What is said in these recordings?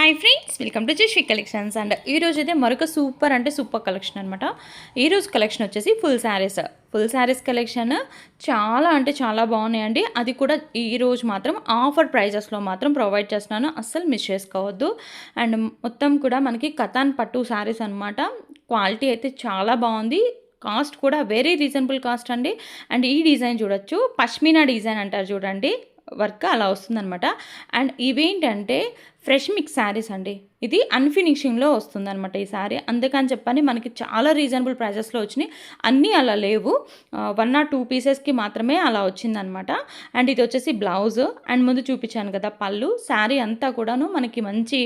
Hi friends, welcome to Jashvi collections. And ఈరోజు అయితే మరొక సూపర్ కలెక్షన్ అనమాట. ఈరోజు కలెక్షన్ వచ్చేసి ఫుల్ శారీస్ కలెక్షన్ చాలా బాగున్నాయండి. అది కూడా ఈరోజు మాత్రం ఆఫర్ ప్రైజెస్లో మాత్రం ప్రొవైడ్ చేస్తున్నాను, అస్సలు మిస్ చేసుకోవద్దు. అండ్ మొత్తం కూడా మనకి కతాన్ పట్టు శారీస్ అనమాట. క్వాలిటీ అయితే చాలా బాగుంది, కాస్ట్ కూడా వెరీ రీజనబుల్ కాస్ట్ అండి. అండ్ ఈ డిజైన్ చూడొచ్చు, పష్మీనా డిజైన్ అంటారు చూడండి, వర్క్ అలా వస్తుందన్నమాట. అండ్ ఇవేంటంటే ఫ్రెష్ మిక్స్ శారీస్ అండి. ఇది అన్ఫినిషింగ్లో వస్తుందన్నమాట ఈ శారీ. అందుకని చెప్పని మనకి చాలా రీజనబుల్ ప్రైజెస్లో వచ్చినాయి. అన్నీ అలా లేవు, 1 or 2 పీసెస్కి మాత్రమే అలా వచ్చిందనమాట. అండ్ ఇది వచ్చేసి బ్లౌజ్, అండ్ ముందు చూపించాను కదా పళ్ళు. శారీ అంతా కూడాను మనకి మంచి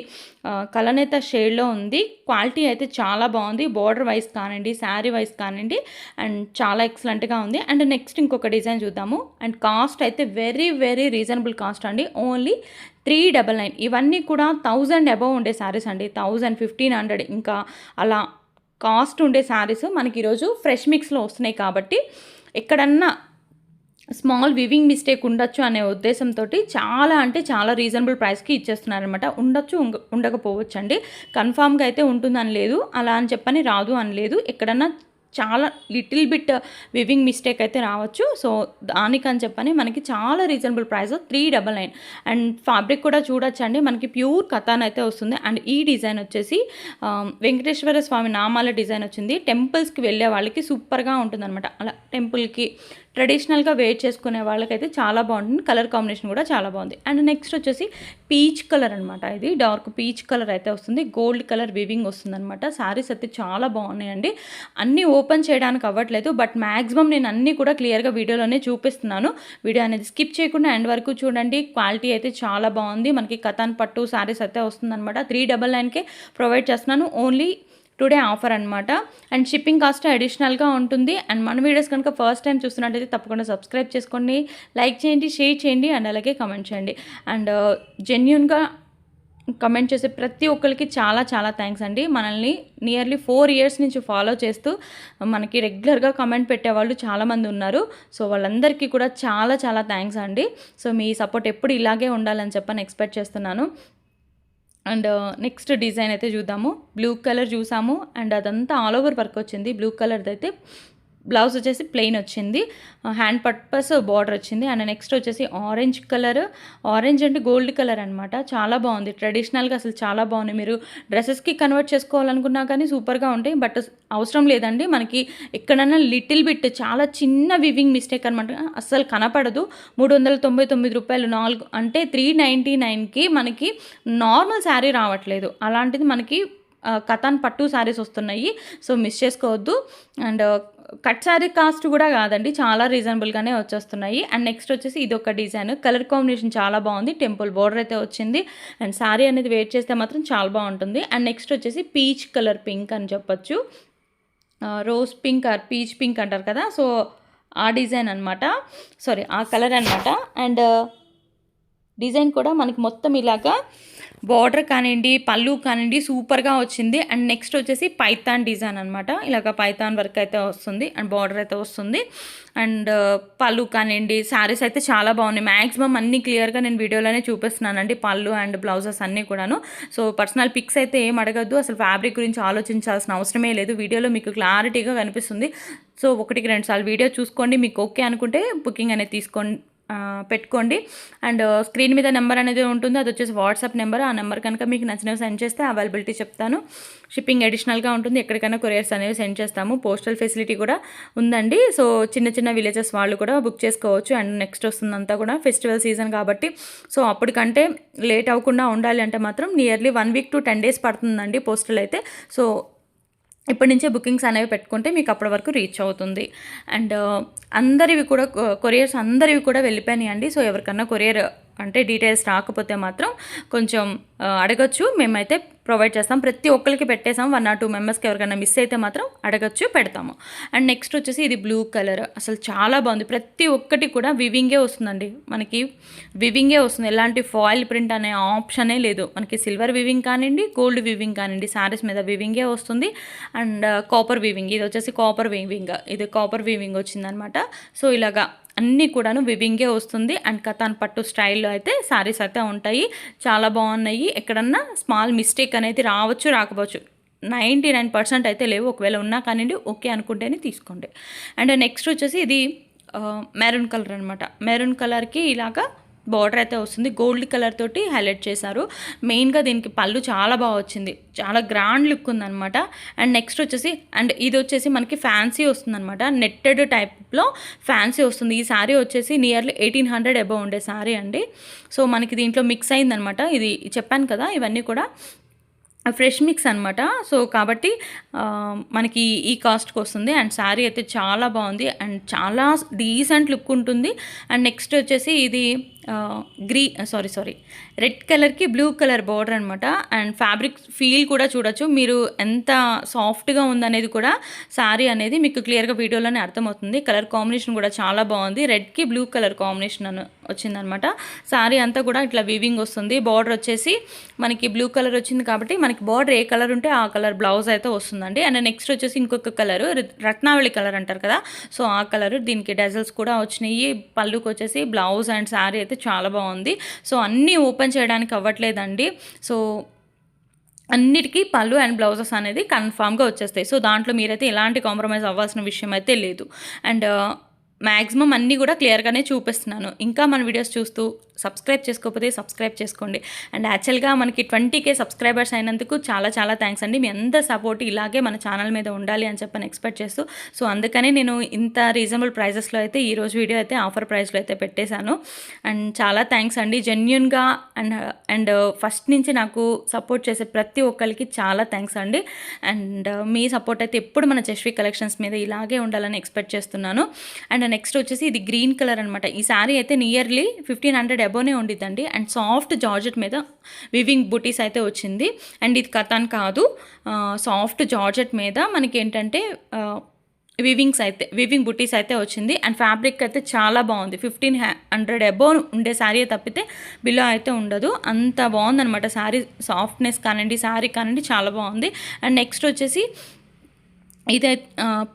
కలనేత షేడ్లో ఉంది. క్వాలిటీ అయితే చాలా బాగుంది, బార్డర్ వైజ్ కానివ్వండి, శారీ వైజ్ కానివ్వండి, అండ్ చాలా ఎక్సలెంట్గా ఉంది. అండ్ నెక్స్ట్ ఇంకొక డిజైన్ చూద్దాము. అండ్ కాస్ట్ అయితే వెరీ రీజనబుల్ కాస్ట్ అండి, ఓన్లీ 399. ఇవన్నీ కూడా 1000 అబవ్ ఉండే శారీస్ అండి, 1000, 1500 ఇంకా అలా కాస్ట్ ఉండే శారీస్ మనకి ఈరోజు ఫ్రెష్ మిక్స్లో వస్తున్నాయి. కాబట్టి ఎక్కడన్నా స్మాల్ వివింగ్ మిస్టేక్ ఉండొచ్చు అనే ఉద్దేశంతో చాలా రీజనబుల్ ప్రైస్కి ఇచ్చేస్తున్నారనమాట. ఉండకపోవచ్చు అండి, కన్ఫామ్గా అయితే ఉంటుందని లేదు, అలా అని చెప్పని రాదు అని లేదు. ఎక్కడన్నా చాలా లిటిల్ బిట్ వివింగ్ మిస్టేక్ అయితే రావచ్చు. సో దానికని చెప్పని మనకి చాలా రీజనబుల్ ప్రైస్ 399. అండ్ ఫ్యాబ్రిక్ కూడా చూడొచ్చండి, మనకి ప్యూర్ కథాన్ అయితే వస్తుంది. అండ్ ఈ డిజైన్ వచ్చేసి వెంకటేశ్వర స్వామి నామాల డిజైన్ వచ్చింది. టెంపుల్స్కి వెళ్ళే వాళ్ళకి సూపర్గా ఉంటుందన్నమాట. అలా టెంపుల్కి ట్రెడిషనల్గా వేర్ చేసుకునే వాళ్ళకైతే చాలా బాగుంటుంది. కలర్ కాంబినేషన్ కూడా చాలా బాగుంది. అండ్ నెక్స్ట్ వచ్చేసి పీచ్ కలర్ అనమాట. ఇది డార్క్ పీచ్ కలర్ అయితే వస్తుంది, గోల్డ్ కలర్ వివింగ్ వస్తుందన్నమాట. శారీస్ అయితే చాలా బాగున్నాయండి. అన్నీ ఓపెన్ చేయడానికి అవ్వట్లేదు, బట్ మ్యాక్సిమం నేను అన్నీ కూడా క్లియర్గా వీడియోలోనే చూపిస్తున్నాను. వీడియో అనేది స్కిప్ చేయకుండా ఎండ్ వరకు చూడండి. క్వాలిటీ అయితే చాలా బాగుంది. మనకి కతాన్ పట్టు శారీస్ అయితే వస్తుందన్నమాట. 399కే ప్రొవైడ్ చేస్తున్నాను, ఓన్లీ టుడే ఆఫర్ అనమాట. అండ్ షిప్పింగ్ కాస్ట్ అడిషనల్గా ఉంటుంది. అండ్ మన వీడియోస్ కనుక ఫస్ట్ టైం చూస్తున్నట్టయితే తప్పకుండా సబ్స్క్రైబ్ చేసుకోండి, లైక్ చేయండి, షేర్ చేయండి, అండ్ అలాగే కమెంట్ చేయండి. అండ్ జెన్యూన్గా కమెంట్ చేసే ప్రతి ఒక్కరికి చాలా థ్యాంక్స్ అండి. మనల్ని నియర్లీ 4 years నుంచి ఫాలో చేస్తూ మనకి రెగ్యులర్గా కమెంట్ పెట్టేవాళ్ళు చాలామంది ఉన్నారు. సో వాళ్ళందరికీ కూడా చాలా థ్యాంక్స్ అండి. సో మీ సపోర్ట్ ఎప్పుడు ఇలాగే ఉండాలని చెప్పని ఎక్స్పెక్ట్ చేస్తున్నాను. అండ్ నెక్స్ట్ డిజైన్ అయితే చూద్దాము. బ్లూ కలర్ చూసాము, అండ్ అదంతా ఆల్ ఓవర్ వర్క్ వచ్చింది. బ్లూ కలర్ది అయితే బ్లౌజ్ వచ్చేసి ప్లెయిన్ వచ్చింది, హ్యాండ్ పర్పస్ బార్డర్ వచ్చింది. అండ్ నెక్స్ట్ వచ్చేసి ఆరెంజ్ కలర్, ఆరెంజ్ అంటే గోల్డ్ కలర్ అనమాట. చాలా బాగుంది, ట్రెడిషనల్గా అసలు చాలా బాగుంది. మీరు డ్రెస్సెస్కి కన్వర్ట్ చేసుకోవాలనుకున్నా కానీ సూపర్గా ఉంటాయి, బట్ అవసరం లేదండి. మనకి ఎక్కడన్నా లిటిల్ బిట్ చాలా చిన్న వివింగ్ మిస్టేక్ అనమాట, అస్సలు కనపడదు. 399 రూపాయలు 4 అంటే 399కి మనకి నార్మల్ శారీ రావట్లేదు. అలాంటిది మనకి కతాన్ పట్టు శారీస్ వస్తున్నాయి, సో మిస్ చేసుకోవద్దు. అండ్ కట్ శారీ కాస్ట్ కూడా కాదండి, చాలా రీజనబుల్గానే వచ్చేస్తున్నాయి. అండ్ నెక్స్ట్ వచ్చేసి ఇది ఒక డిజైన్, కలర్ కాంబినేషన్ చాలా బాగుంది. టెంపుల్ బోర్డర్ అయితే వచ్చింది. అండ్ శారీ అనేది వేర్ చేస్తే మాత్రం చాలా బాగుంటుంది. అండ్ నెక్స్ట్ వచ్చేసి పీచ్ కలర్ పింక్ అని చెప్పొచ్చు, rose pink are peach pink అంటారు కదా, సో ఆ డిజైన్ అనమాట, సారీ ఆ కలర్ అనమాట. అండ్ డిజైన్ కూడా మనకి మొత్తం ఇలాగా బార్డర్ కానివ్వండి, పళ్ళు కానివ్వండి సూపర్గా వచ్చింది. అండ్ నెక్స్ట్ వచ్చేసి పైథాన్ డిజైన్ అనమాట. ఇలాగ పైథాన్ వర్క్ అయితే వస్తుంది, అండ్ బార్డర్ అయితే వస్తుంది. అండ్ పళ్ళు కానివ్వండి, శారీస్ అయితే చాలా బాగున్నాయి. మ్యాక్సిమం అన్నీ క్లియర్గా నేను వీడియోలోనే చూపిస్తున్నానండి, పళ్ళు అండ్ బ్లౌజెస్ అన్నీ కూడాను. సో పర్సనల్ పిక్స్ అయితే ఏం అడగద్దు, అసలు ఫ్యాబ్రిక్ గురించి ఆలోచించాల్సిన అవసరమే లేదు. వీడియోలో మీకు క్లారిటీగా కనిపిస్తుంది. సో 1-2 సార్లు వీడియో చూసుకోండి, మీకు ఓకే అనుకుంటే బుకింగ్ అనేది పెట్టుకోండి. అండ్ స్క్రీన్ మీద నెంబర్ అనేది ఉంటుంది, అది వచ్చేసి వాట్సాప్ నెంబర్. ఆ నెంబర్ కనుక మీకు నచ్చినవి సెండ్ చేస్తే అవైలబిలిటీ చెప్తాను. షిప్పింగ్ అడిషనల్గా ఉంటుంది, ఎక్కడికైనా కొరియర్స్ అనేవి సెండ్ చేస్తాము. పోస్టల్ ఫెసిలిటీ కూడా ఉందండి. సో చిన్న విలేజెస్ వాళ్ళు కూడా బుక్ చేసుకోవచ్చు. అండ్ నెక్స్ట్ వస్తుందంతా కూడా ఫెస్టివల్ సీజన్ కాబట్టి, సో అప్పటికంటే లేట్ అవ్వకుండా ఉండాలి అంటే మాత్రం నియర్లీ 1 week to 10 days పడుతుందండి పోస్టల్ అయితే. సో ఇప్పటి నుంచే బుకింగ్స్ అనేవి పెట్టుకుంటే మీకు అప్పటి వరకు రీచ్ అవుతుంది. అండ్ అందరివి కూడా కొరియర్స్ అందరివి కూడా వెళ్ళిపోయినాయి అండి. సో ఎవరికన్నా కొరియర్ అంటే డీటెయిల్స్ రాకపోతే మాత్రం కొంచెం అడగచ్చు, మేమైతే ప్రొవైడ్ చేస్తాం. ప్రతి ఒక్కరికి పెట్టేసాం, 1 or 2 మెంబర్స్కి ఎవరికైనా మిస్ అయితే మాత్రం అడగచ్చు, పెడతాము. అండ్ నెక్స్ట్ వచ్చేసి ఇది బ్లూ కలర్, అసలు చాలా బాగుంది. ప్రతి ఒక్కటి కూడా వివింగే వస్తుందండి, మనకి వివింగే వస్తుంది. ఎలాంటి ఫాయిల్ ప్రింట్ అనే ఆప్షనే లేదు. మనకి సిల్వర్ వివింగ్ కానివ్వండి, గోల్డ్ వివింగ్ కానివ్వండి, శారీస్ మీద వివింగే వస్తుంది. అండ్ కాపర్ వివింగ్, ఇది వచ్చేసి కాపర్ వివింగ్, ఇది కాపర్ వివింగ్ వచ్చిందనమాట. సో ఇలాగా అన్నీ కూడాను వివింగే వస్తుంది అండ్ కతాన్ పట్టు స్టైల్లో అయితే శారీస్ అయితే ఉంటాయి. చాలా బాగున్నాయి. ఎక్కడన్నా స్మాల్ మిస్టేక్ అనేది రావచ్చు, రాకపోవచ్చు. 99% అయితే లేవు. ఒకవేళ ఉన్నా కానివ్వండి, ఓకే అనుకుంటేనే తీసుకోండి. అండ్ నెక్స్ట్ వచ్చేసి ఇది మెరూన్ కలర్ అనమాట. మెరూన్ కలర్కి ఇలాగా బార్డర్ అయితే వస్తుంది. గోల్డ్ కలర్ తోటి హైలైట్ చేశారు. మెయిన్గా దీనికి పళ్ళు చాలా బాగా వచ్చింది. చాలా గ్రాండ్ లుక్ ఉందనమాట. అండ్ నెక్స్ట్ వచ్చేసి ఇది వచ్చేసి మనకి ఫ్యాన్సీ వస్తుందన్నమాట. నెట్టెడ్ టైప్లో ఫ్యాన్సీ వస్తుంది. ఈ శారీ వచ్చేసి నియర్లీ 1800 అబవ్ ఉండే శారీ అండి. సో మనకి దీంట్లో మిక్స్ అయిందనమాట. ఇది చెప్పాను కదా, ఇవన్నీ కూడా ఫ్రెష్ మిక్స్ అనమాట. సో కాబట్టి మనకి ఈ కాస్ట్కి వస్తుంది. అండ్ శారీ అయితే చాలా బాగుంది అండ్ చాలా డీసెంట్ లుక్ ఉంటుంది. అండ్ నెక్స్ట్ వచ్చేసి ఇది రెడ్ కలర్కి బ్లూ కలర్ బార్డర్ అనమాట. అండ్ ఫ్యాబ్రిక్ ఫీల్ కూడా చూడొచ్చు మీరు, ఎంత సాఫ్ట్గా ఉందనేది కూడా శారీ అనేది మీకు క్లియర్గా వీడియోలోనే అర్థమవుతుంది. కలర్ కాంబినేషన్ కూడా చాలా బాగుంది. రెడ్కి బ్లూ కలర్ కాంబినేషన్ వచ్చిందనమాట. శారీ అంతా కూడా ఇట్లా వీవింగ్ వస్తుంది. బార్డర్ వచ్చేసి మనకి బ్లూ కలర్ వచ్చింది కాబట్టి మనకి బార్డర్ ఏ కలర్ ఉంటే ఆ కలర్ బ్లౌజ్ అయితే వస్తుందండి. అండ్ నెక్స్ట్ వచ్చేసి ఇంకొక కలర్ రత్నావళి కలర్ అంటారు కదా, సో ఆ కలర్. దీనికి డజల్స్ కూడా వచ్చినాయి. పళ్ళుకి వచ్చేసి బ్లౌజ్ అండ్ శారీ అయితే చాలా బాగుంది. సో అన్నీ ఓపెన్ చేయడానికి అవ్వట్లేదండి. సో అన్నిటికీ పళ్ళు అండ్ బ్లౌజెస్ అనేది కన్ఫామ్గా వచ్చేస్తాయి. సో దాంట్లో మీరైతే ఎలాంటి కాంప్రమైజ్ అవ్వాల్సిన విషయం అయితే లేదు. అండ్ మ్యాక్సిమం అన్నీ కూడా క్లియర్గానే చూపిస్తున్నాను. ఇంకా మన వీడియోస్ చూస్తూ సబ్స్క్రైబ్ చేసుకోకపోతే సబ్స్క్రైబ్ చేసుకోండి. అండ్ యాక్చువల్గా మనకి 20K సబ్స్క్రైబర్స్ అయినందుకు చాలా చాలా థ్యాంక్స్ అండి. మీ అందరి సపోర్ట్ ఇలాగే మన ఛానల్ మీద ఉండాలి అని చెప్పని ఎక్స్పెక్ట్ చేస్తూ, సో అందుకనే నేను ఇంత రీజనబుల్ ప్రైజెస్లో అయితే ఈరోజు వీడియో అయితే ఆఫర్ ప్రైస్లో అయితే పెట్టేశాను. అండ్ చాలా థ్యాంక్స్ అండి జెన్యూన్గా. అండ్ ఫస్ట్ నుంచి నాకు సపోర్ట్ చేసే ప్రతి ఒక్కరికి చాలా థ్యాంక్స్ అండి. అండ్ మీ సపోర్ట్ అయితే ఎప్పుడు మన జస్వి కలెక్షన్స్ మీద ఇలాగే ఉండాలని ఎక్స్పెక్ట్ చేస్తున్నాను. అండ్ నెక్స్ట్ వచ్చేసి ఇది గ్రీన్ కలర్ అనమాట. ఈ శారీ అయితే నియర్లీ 1500 అబోనే ఉండిద్దండి. అండ్ సాఫ్ట్ జార్జెట్ మీద వివింగ్ బుటీస్ అయితే వచ్చింది. అండ్ ఇది కతాన్ కాదు, సాఫ్ట్ జార్జెట్ మీద మనకి ఏంటంటే వివింగ్ బుటీస్ అయితే వచ్చింది. అండ్ ఫ్యాబ్రిక్ అయితే చాలా బాగుంది. 1500 అబోవ్ ఉండే శారీ తప్పితే బిలో అయితే ఉండదు. అంత బాగుందనమాట శారీ. సాఫ్ట్నెస్ కానివ్వండి, శారీ కానివ్వండి, చాలా బాగుంది. అండ్ నెక్స్ట్ వచ్చేసి ఇదే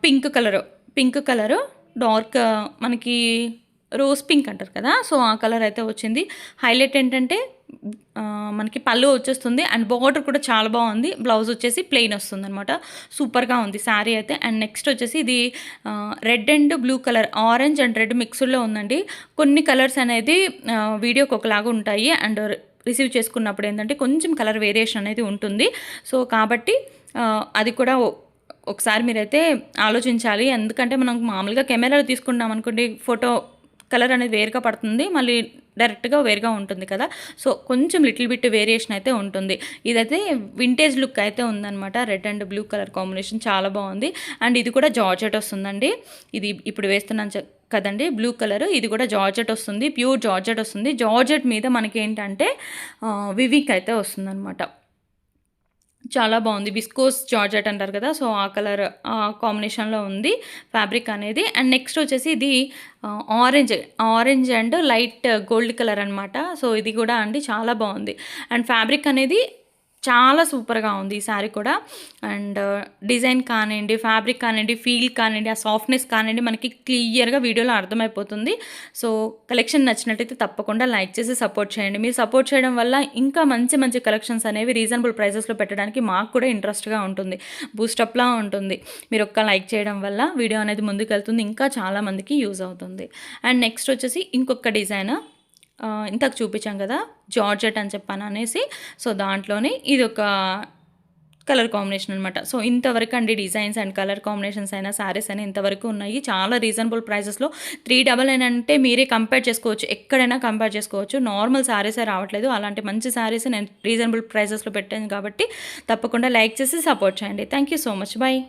పింక్ కలరు డార్క్ మనకి రోజ్ పింక్ అంటారు కదా, సో ఆ కలర్ అయితే వచ్చింది. హైలైట్ ఏంటంటే మనకి పళ్ళు వచ్చేస్తుంది అండ్ బార్డర్ కూడా చాలా బాగుంది. బ్లౌజ్ వచ్చేసి ప్లెయిన్ వస్తుంది అనమాట. సూపర్గా ఉంది శారీ అయితే. అండ్ నెక్స్ట్ వచ్చేసి ఇది red and blue colour, orange and red మిక్స్డ్లో ఉందండి. కొన్ని కలర్స్ అనేది వీడియోకి ఒకలాగా ఉంటాయి అండ్ రిసీవ్ చేసుకున్నప్పుడు ఏంటంటే కొంచెం కలర్ వేరియేషన్ అనేది ఉంటుంది. సో కాబట్టి అది కూడా ఒకసారి మీరైతే ఆలోచించాలి. ఎందుకంటే మనం మామూలుగా కెమెరాలో తీసుకున్నాం అనుకోండి, ఫోటో కలర్ అనేది వేరుగా పడుతుంది, మళ్ళీ డైరెక్ట్గా వేరుగా ఉంటుంది కదా. సో కొంచెం లిటిల్ బిట్ వేరియేషన్ అయితే ఉంటుంది. ఇదైతే వింటేజ్ లుక్ అయితే ఉందన్నమాట. Red and blue colour combination చాలా బాగుంది. అండ్ ఇది కూడా జార్జెట్ వస్తుందండి. ఇది ఇప్పుడు వేస్తున్నాను కదండి బ్లూ కలర్, ఇది కూడా జార్జెట్ వస్తుంది, ప్యూర్ జార్జెట్ వస్తుంది. జార్జెట్ మీద మనకి ఏంటంటే వివింగ్ అయితే వస్తుందన్నమాట. చాలా బాగుంది. విస్కోస్ జార్జెట్ అంటారు కదా, సో ఆ కలర్ కాంబినేషన్లో ఉంది ఫ్యాబ్రిక్ అనేది. అండ్ నెక్స్ట్ వచ్చేసి ఇది orange and light gold colour అనమాట. సో ఇది కూడా అండి చాలా బాగుంది. అండ్ ఫ్యాబ్రిక్ అనేది చాలా సూపర్గా ఉంది ఈ శారీ కూడా. అండ్ డిజైన్ కానివ్వండి, ఫ్యాబ్రిక్ కానివ్వండి, ఫీల్ కానివ్వండి, ఆ సాఫ్ట్నెస్ కానివ్వండి మనకి క్లియర్గా వీడియోలో అర్థమైపోతుంది. సో కలెక్షన్ నచ్చినట్టయితే తప్పకుండా లైక్ చేసి సపోర్ట్ చేయండి. మీరు సపోర్ట్ చేయడం వల్ల ఇంకా మంచి మంచి కలెక్షన్స్ అనేవి రీజనబుల్ ప్రైజెస్లో పెట్టడానికి మాకు కూడా ఇంట్రెస్ట్గా ఉంటుంది, బూస్టప్లా ఉంటుంది. మీరు ఒక్క లైక్ చేయడం వల్ల వీడియో అనేది ముందుకెళ్తుంది, ఇంకా చాలామందికి యూజ్ అవుతుంది. అండ్ నెక్స్ట్ వచ్చేసి ఇంకొక డిజైన్ ఇంతకు చూపించాం కదా జార్జెట్ అని చెప్పాను అనేసి, సో దాంట్లోనే ఇది ఒక కలర్ కాంబినేషన్ అనమాట. సో ఇంతవరకు అండి డిజైన్స్ అండ్ కలర్ కాంబినేషన్స్ అయినా శారీస్ అయినా ఇంతవరకు ఉన్నాయి. చాలా రీజనబుల్ ప్రైజెస్లో 399 అంటే మీరే కంపేర్ చేసుకోవచ్చు, ఎక్కడైనా కంపేర్ చేసుకోవచ్చు. నార్మల్ శారీసే రావట్లేదు, అలాంటి మంచి శారీస్ నేను రీజనబుల్ ప్రైజెస్లో పెట్టాను కాబట్టి తప్పకుండా లైక్ చేసి సపోర్ట్ చేయండి. Thank you so much. Bye.